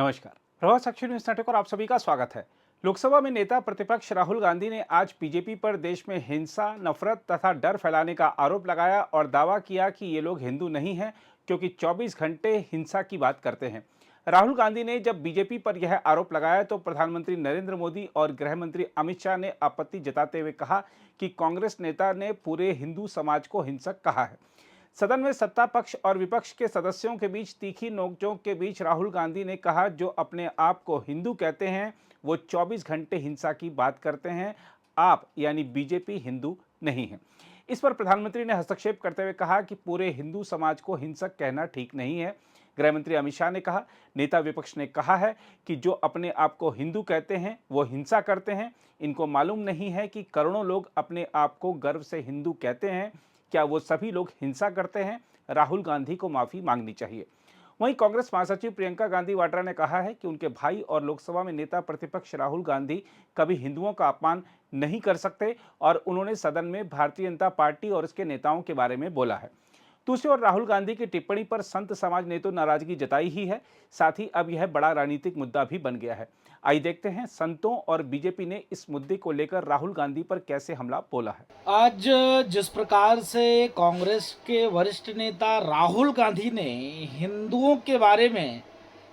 नमस्कार। प्रभात साक्षी news network और आप सभी का स्वागत है। लोकसभा में नेता प्रतिपक्ष राहुल गांधी ने आज बीजेपी पर देश में हिंसा, नफरत तथा डर फैलाने का आरोप लगाया और दावा किया कि ये लोग हिंदू नहीं हैं क्योंकि 24 घंटे हिंसा की बात करते हैं। राहुल गांधी ने जब बीजेपी पर यह आरोप लगाया तो प्रधानमंत्री नरेंद्र मोदी और गृह मंत्री अमित शाह ने आपत्ति जताते हुए कहा कि कांग्रेस नेता ने पूरे हिंदू समाज को हिंसक कहा है। सदन में सत्ता पक्ष और विपक्ष के सदस्यों के बीच तीखी नोकझोंक के बीच राहुल गांधी ने कहा, जो अपने आप को हिंदू कहते हैं वो 24 घंटे हिंसा की बात करते हैं। आप यानी बीजेपी हिंदू नहीं है। इस पर प्रधानमंत्री ने हस्तक्षेप करते हुए कहा कि पूरे हिंदू समाज को हिंसक कहना ठीक नहीं है। गृह मंत्री अमित शाह ने कहा, नेता विपक्ष ने कहा है कि जो अपने आप को हिंदू कहते हैं वो हिंसा करते हैं। इनको मालूम नहीं है कि करोड़ों लोग अपने आप को गर्व से हिंदू कहते हैं। क्या वो सभी लोग हिंसा करते हैं? राहुल गांधी को माफी मांगनी चाहिए। वहीं कांग्रेस महासचिव प्रियंका गांधी वाड्रा ने कहा है कि उनके भाई और लोकसभा में नेता प्रतिपक्ष राहुल गांधी कभी हिंदुओं का अपमान नहीं कर सकते और उन्होंने सदन में भारतीय जनता पार्टी और इसके नेताओं के बारे में बोला है। दूसरी ओर राहुल गांधी की टिप्पणी पर संत समाज ने तो नाराजगी जताई ही है, साथ ही अब यह बड़ा राजनीतिक मुद्दा भी बन गया है। आइए देखते हैं संतों और बीजेपी ने इस मुद्दे को लेकर राहुल गांधी पर कैसे हमला बोला है। आज जिस प्रकार से कांग्रेस के वरिष्ठ नेता राहुल गांधी ने हिंदुओं के बारे में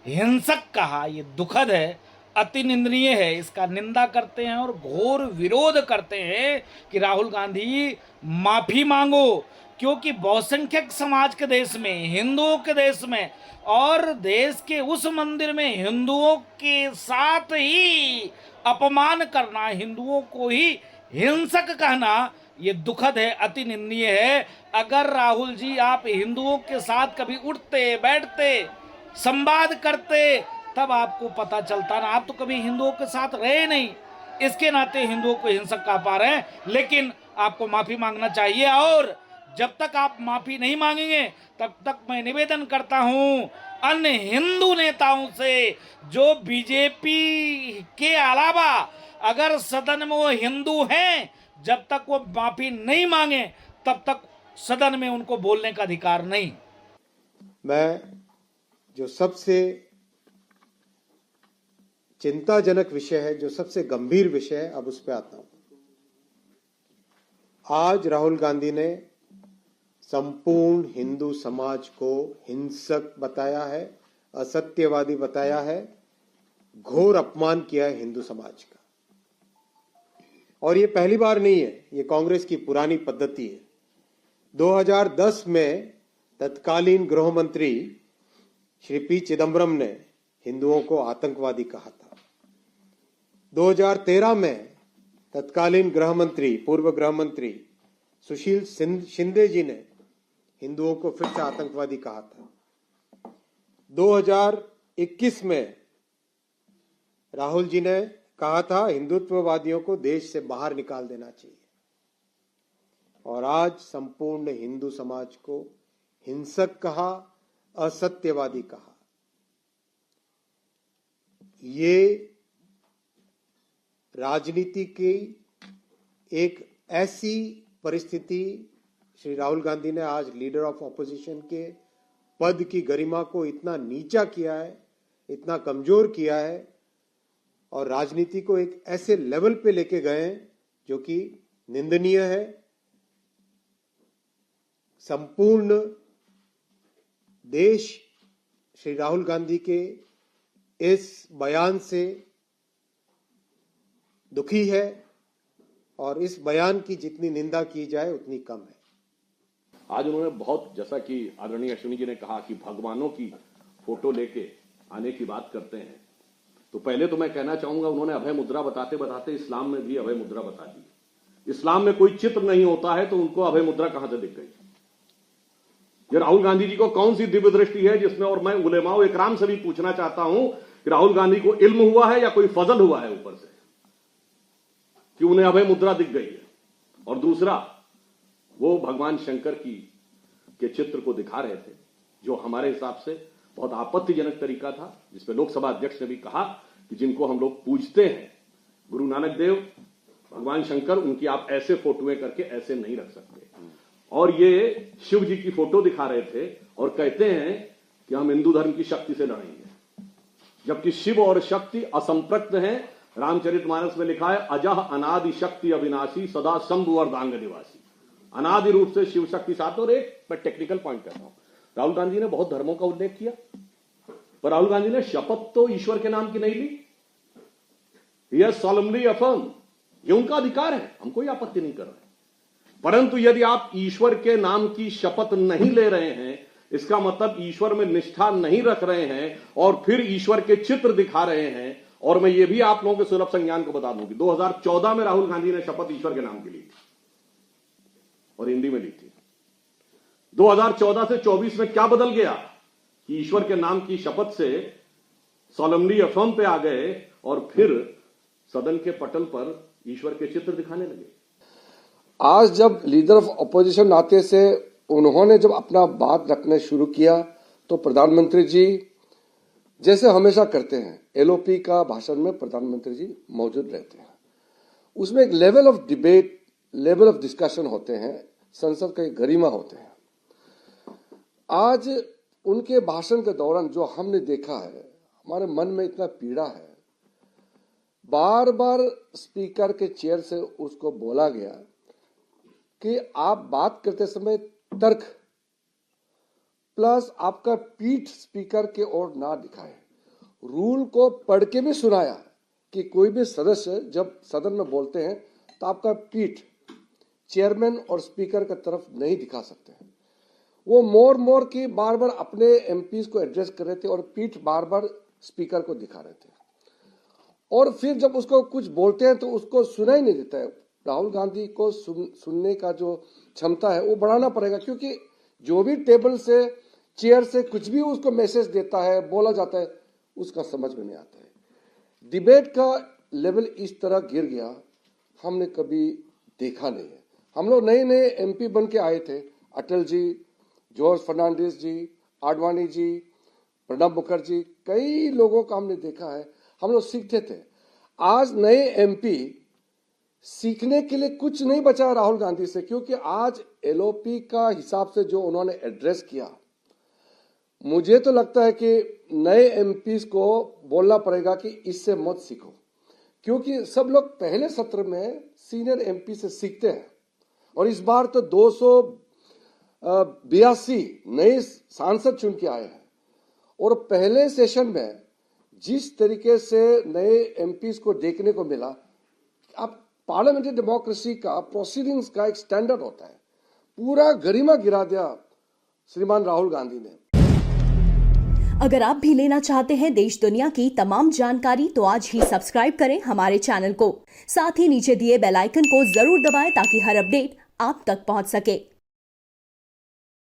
हिंसक कहा, ये दुखद है, अति निंदनीय है। इसका निंदा करते हैं और घोर विरोध करते हैं कि राहुल गांधी माफी मांगो, क्योंकि बहुसंख्यक समाज के देश में, हिंदुओं के देश में और देश के उस मंदिर में हिंदुओं के साथ ही अपमान करना, हिंदुओं को ही हिंसक कहना, ये दुखद है, अति निंदनीय है। अगर राहुल जी आप हिंदुओं के साथ कभी उठते बैठते संवाद करते तब आपको पता चलता ना। आप तो कभी हिंदुओं के साथ रहे नहीं, इसके नाते हिंदुओं को हिंसक कह पा रहे हैं। लेकिन आपको माफी मांगना चाहिए और जब तक आप माफी नहीं मांगेंगे तब तक मैं निवेदन करता हूं अन्य हिंदू नेताओं से, जो बीजेपी के अलावा अगर सदन में वो हिंदू हैं, जब तक वो माफी नहीं मांगे तब तक सदन में उनको बोलने का अधिकार नहीं। मैं जो सबसे चिंताजनक विषय है, जो सबसे गंभीर विषय है, अब उस पर आता हूं। आज राहुल गांधी ने संपूर्ण हिंदू समाज को हिंसक बताया है, असत्यवादी बताया है, घोर अपमान किया है हिंदू समाज का। और ये पहली बार नहीं है, ये कांग्रेस की पुरानी पद्धति है। 2010 में तत्कालीन गृह मंत्री श्री पी चिदंबरम ने हिंदुओं को आतंकवादी कहा था। 2013 में तत्कालीन गृह मंत्री, पूर्व गृह मंत्री सुशील शिंदे जी ने हिंदुओं को फिर से आतंकवादी कहा था। 2021 में राहुल जी ने कहा था हिंदुत्ववादियों को देश से बाहर निकाल देना चाहिए। और आज संपूर्ण हिंदू समाज को हिंसक कहा, असत्यवादी कहा। ये राजनीति की एक ऐसी परिस्थिति श्री राहुल गांधी ने आज लीडर ऑफ ऑपोजिशन के पद की गरिमा को इतना नीचा किया है, इतना कमजोर किया है और राजनीति को एक ऐसे लेवल पे लेके गए हैं जो कि निंदनीय है। संपूर्ण देश श्री राहुल गांधी के इस बयान से दुखी है और इस बयान की जितनी निंदा की जाए उतनी कम है। आज उन्होंने बहुत, जैसा कि आदरणीय अश्विनी जी ने कहा कि भगवानों की फोटो लेके आने की बात करते हैं, तो पहले तो मैं कहना चाहूंगा उन्होंने अभय मुद्रा बताते बताते इस्लाम में भी अभय मुद्रा बता दी। इस्लाम में कोई चित्र नहीं होता है तो उनको अभय मुद्रा कहां से दिख गई? ये राहुल गांधी जी को कौन सी दिव्य दृष्टि है जिसमें, और मैं उलेमाओ इकराम से भी पूछना चाहता हूं कि राहुल गांधी को इल्म हुआ है या कोई फजल हुआ है ऊपर से कि उन्हें अभय मुद्रा दिख गई है? और दूसरा, वो भगवान शंकर के चित्र को दिखा रहे थे, जो हमारे हिसाब से बहुत आपत्तिजनक तरीका था, जिसपे लोकसभा अध्यक्ष ने भी कहा कि जिनको हम लोग पूजते हैं, गुरु नानक देव, भगवान शंकर, उनकी आप ऐसे फोटोएं करके ऐसे नहीं रख सकते। और ये शिव जी की फोटो दिखा रहे थे और कहते हैं कि हम हिंदू धर्म की शक्ति से लड़ेंगे। जबकि शिव और शक्ति असंपृक्त हैं। रामचरितमानस में लिखा है, अजह अनादि शक्ति अविनाशी सदा शंभु अर्धांग निवासी। अनादि रूप से शिव शक्ति साथ। और एक मैं टेक्निकल पॉइंट कहता हूं, राहुल गांधी ने बहुत धर्मों का उल्लेख किया, पर राहुल गांधी ने शपथ तो ईश्वर के नाम की नहीं ली। यह सॉलमली अफर्म, ये उनका अधिकार है, हम कोई आपत्ति नहीं कर रहे। परंतु यदि आप ईश्वर के नाम की शपथ नहीं ले रहे हैं, इसका मतलब ईश्वर में निष्ठा नहीं रख रहे हैं और फिर ईश्वर के चित्र दिखा रहे हैं। और मैं ये भी आप लोगों के सुलभ संज्ञान को बता दूं कि 2014 में राहुल गांधी ने शपथ ईश्वर के नाम की ली थी और हिंदी में ली थी। 2014 से 24 में क्या बदल गया कि ईश्वर के नाम की शपथ से सॉलमली अफर्म पे आ गए और फिर सदन के पटल पर ईश्वर के चित्र दिखाने लगे। आज जब लीडर ऑफ अपोजिशन नाते से उन्होंने जब अपना बात रखना शुरू किया तो प्रधानमंत्री जी जैसे हमेशा करते हैं, एलओपी का भाषण में प्रधानमंत्री जी मौजूद रहते हैं। उसमें एक level of debate, level of discussion होते हैं, संसद का एक गरिमा होते हैं। आज उनके भाषण के दौरान जो हमने देखा है, हमारे मन में इतना पीड़ा है। बार बार स्पीकर के चेयर से उसको बोला गया कि आप बात करते समय तर्क प्लस आपका पीठ स्पीकर के ओर ना दिखाए। रूल को पढ़ के भी सुनाया कि कोई भी सदस्य जब सदन में बोलते हैं तो आपका पीठ चेयरमैन और स्पीकर की तरफ नहीं दिखा सकते हैं। वो मोर की बार बार अपने एमपीज को एड्रेस कर रहे थे और पीठ बार बार स्पीकर को दिखा रहे थे। और फिर जब उसको कुछ बोलते हैं तो उसको सुना ही नहीं देता है। राहुल गांधी को सुनने का जो क्षमता है वो बढ़ाना पड़ेगा, क्योंकि जो भी टेबल से चेयर से कुछ भी उसको मैसेज देता है, बोला जाता है, उसका समझ में नहीं आता है। डिबेट का लेवल इस तरह गिर गया हमने कभी देखा नहीं है। हम लोग नए नए एमपी बन के आए थे, अटल जी, जॉर्ज फर्नांडिस जी, आडवाणी जी, प्रणब मुखर्जी, कई लोगों का हमने देखा है, हम लोग सीखते थे। आज नए एमपी सीखने के लिए कुछ नहीं बचा राहुल गांधी से, क्योंकि आज एलओपी का हिसाब से जो उन्होंने एड्रेस किया, मुझे तो लगता है कि नए एमपीज को बोलना पड़ेगा कि इससे मत सीखो, क्योंकि सब लोग पहले सत्र में सीनियर एमपी से सीखते हैं और इस बार तो 282 नए सांसद चुन के आए हैं। और पहले सेशन में जिस तरीके से नए एमपीज को देखने को मिला, अब पार्लियामेंट्री डेमोक्रेसी का प्रोसीडिंग्स का एक स्टैंडर्ड होता है, पूरा गरिमा गिरा दिया श्रीमान राहुल गांधी ने। अगर आप भी लेना चाहते हैं देश दुनिया की तमाम जानकारी तो आज ही सब्सक्राइब करें हमारे चैनल को। साथ ही नीचे दिए बेल आइकन को जरूर दबाएं ताकि हर अपडेट आप तक पहुंच सके।